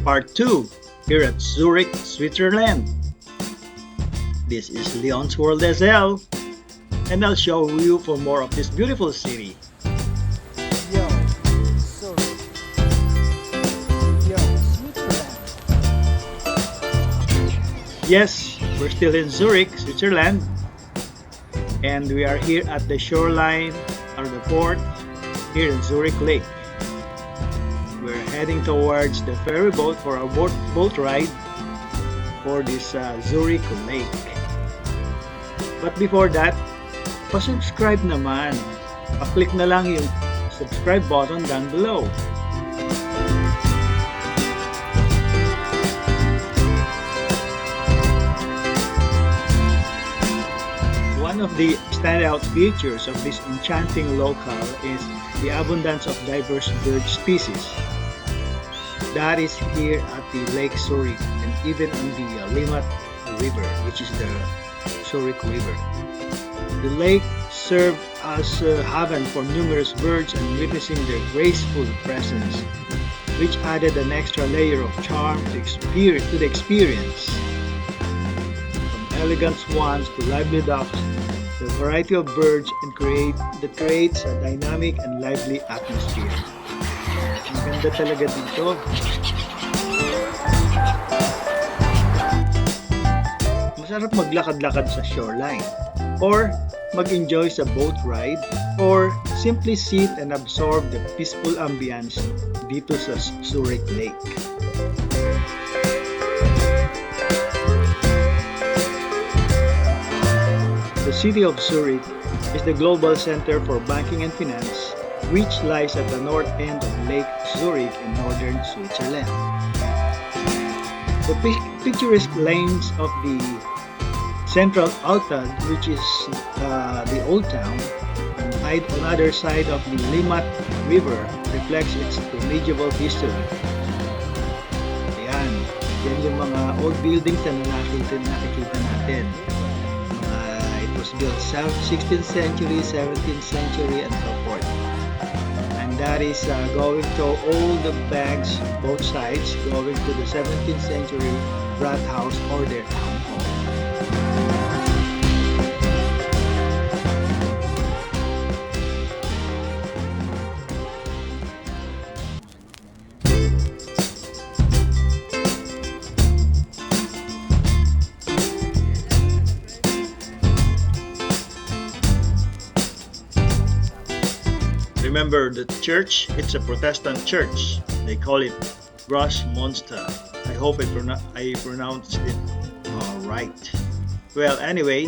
Part 2 here at Zurich, Switzerland. This is Leon's World SL, and I'll show you for more of this beautiful city. Yo, Zurich. Yo, Switzerland. Yes, we're still in Zurich, Switzerland, and we are here at the shoreline or the port here in Zurich Lake. We're heading towards the ferry boat for our boat ride for this Zurich Lake. But before that, pa-subscribe naman. Pa-click na lang yung subscribe button down below. One of the standout features of this enchanting locale is the abundance of diverse bird species. That is here at the Lake Zurich and even on the Lindt River, which is the Zurich River. The lake served as a haven for numerous birds, and witnessing their graceful presence, which added an extra layer of charm to the experience. From elegant swans to lively ducks, the variety of birds that creates a dynamic and lively atmosphere. Ang ganda talaga dito. Masarap maglakad-lakad sa shoreline, or mag-enjoy sa boat ride, or simply sit and absorb the peaceful ambience dito sa Zurich Lake. The city of Zurich is the global center for banking and finance, which lies at the north end of Lake Zurich in northern Switzerland. The picturesque lanes of the central Altad, which is the old town, on either side of the Lindt River, reflects its medieval history. Yan yung mga old buildings na nakikita natin. It was built 16th century, 17th century, and so forth. And that is going to all the banks, both sides, going to the 17th century Rathaus or their town hall. Remember the church? It's a Protestant church. They call it Grossmonster. I hope I pronounced it right. Well, anyway,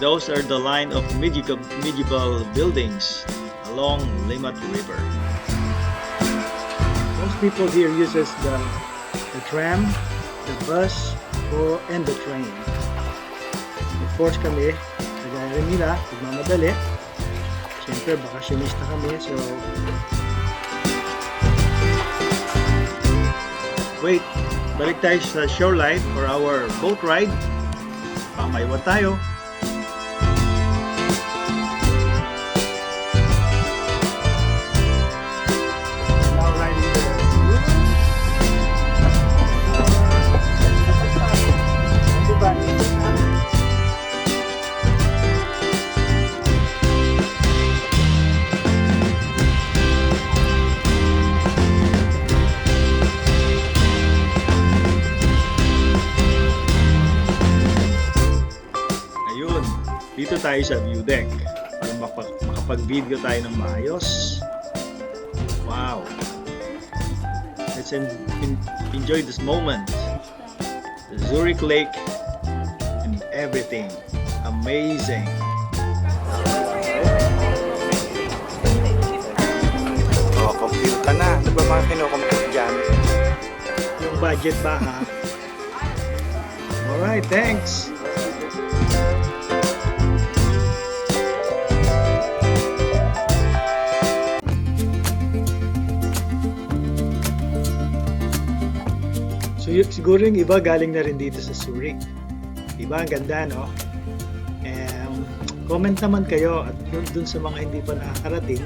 those are the line of medieval buildings along Lindt River. Most people here uses the tram, the bus, and the train. Of course kami, kagaya rin nila, nagmamadali. Siyempre, bakasyonista kami, so wait, balik tayo sa shoreline for our boat ride. Pamaywan tayo. Dito tayo sa view deck para makapag-video tayo ng maayos. Wow! Let's enjoy this moment. The Zurich Lake and everything. Amazing! Compute ka na. Ano ba mga kino-compute dyan? Yung budget ba ha? Alright, thanks! So siguro yung iba galing na rin dito sa Zurich. Diba? Ang ganda, no? Comment naman kayo at dun sa mga hindi pa nakakarating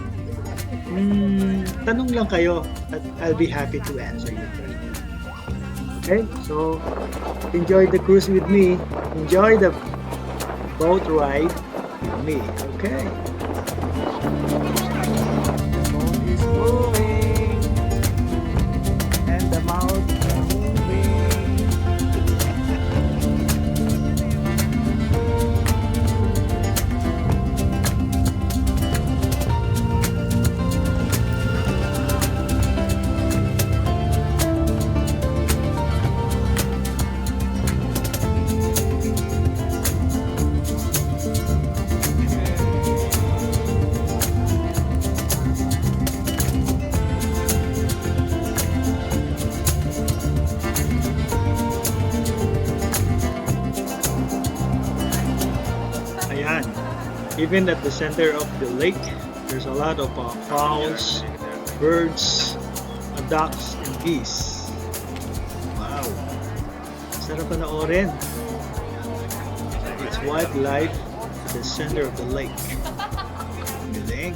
Tanong lang kayo at I'll be happy to answer you. Okay, so enjoy the cruise with me. Enjoy the boat ride with me. Okay. The boat is moving and the mouth is moving. Ayan. Even at the center of the lake, there's a lot of fowls, birds, ducks, and geese. Wow. Sarap panoorin. It's wildlife at the center of the lake. Galing.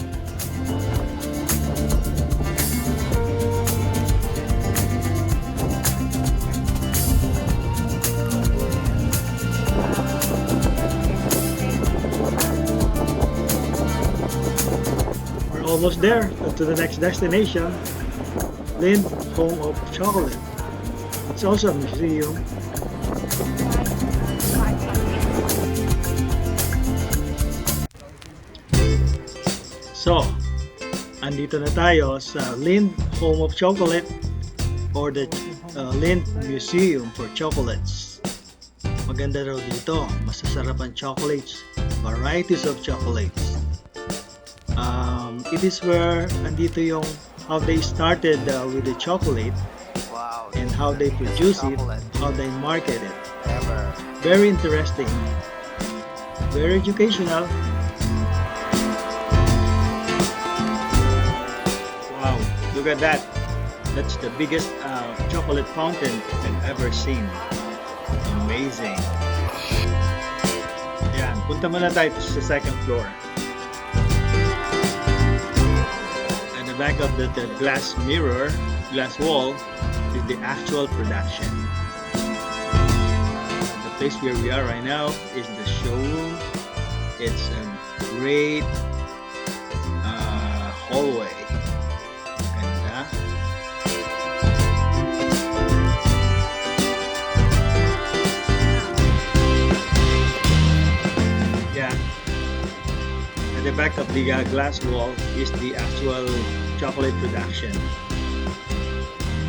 Almost there to the next destination, Lindt Home of Chocolate. It's also a museum. So, andito na tayo sa Lindt Home of Chocolate or the Lindt Museum for Chocolates. Maganda raw dito, masasarap ang chocolates, varieties of chocolates. It is where andito yung how they started with the chocolate Wow. and how they produce it, Chocolate. how they market it. Ever. Very interesting, very educational. Wow, look at that. That's the biggest chocolate fountain I've ever seen. Amazing. Yan, punta muna tayo sa second floor. Back of the glass mirror, glass wall, is the actual production. The place where we are right now is the showroom. It's a great hallway. Ganda. Yeah. At the back of the glass wall is the actual chocolate production.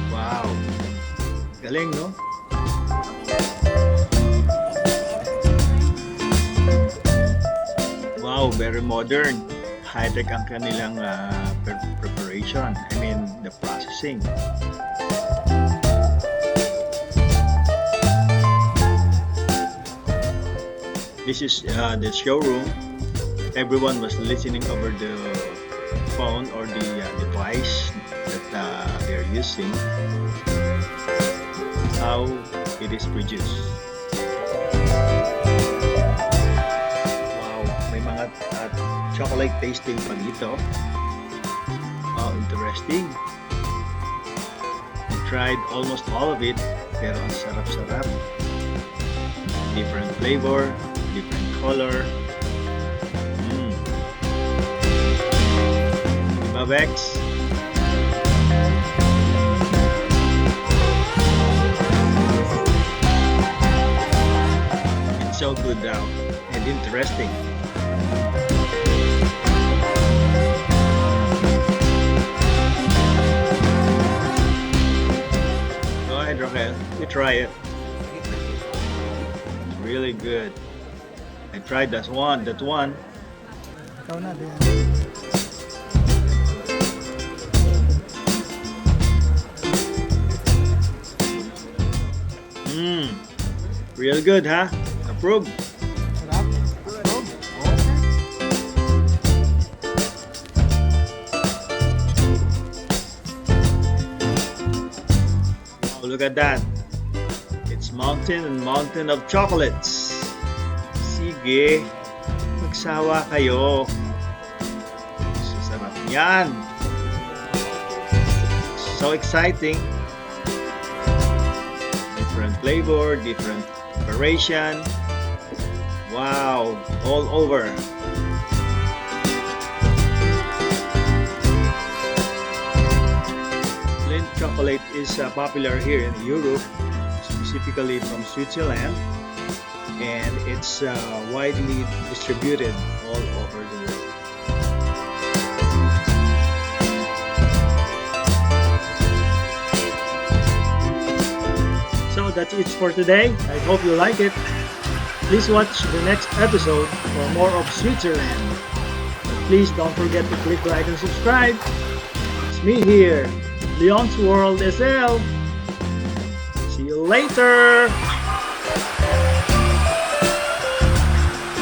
Wow. Galing, no? Wow, very modern. High-tech ang kanilang preparation. I mean, the processing. This is the showroom. Everyone was listening over the phone or the device that they're using. How it is produced. Wow, may mga chocolate tasting pa dito. Wow, interesting. I tried almost all of it, pero ang sarap-sarap. Different flavor, different color. Bex. It's so good now and interesting. Go ahead, Raquel. You try it. It's really good. I tried that one. Ikaw na din. Real good, huh? Approved. Sarap. Oh, look at that. It's mountain and mountain of chocolates. Sige, magsawa kayo. Sasarap yan. So exciting. Different flavor, different preparation. Wow, all over. Lindt chocolate is popular here in Europe, specifically from Switzerland, and it's widely distributed all over the world. So that's it for today. I hope you like it. Please watch the next episode for more of Switzerland. Please don't forget to click like and subscribe. It's me here, Leon's World SL. See you later!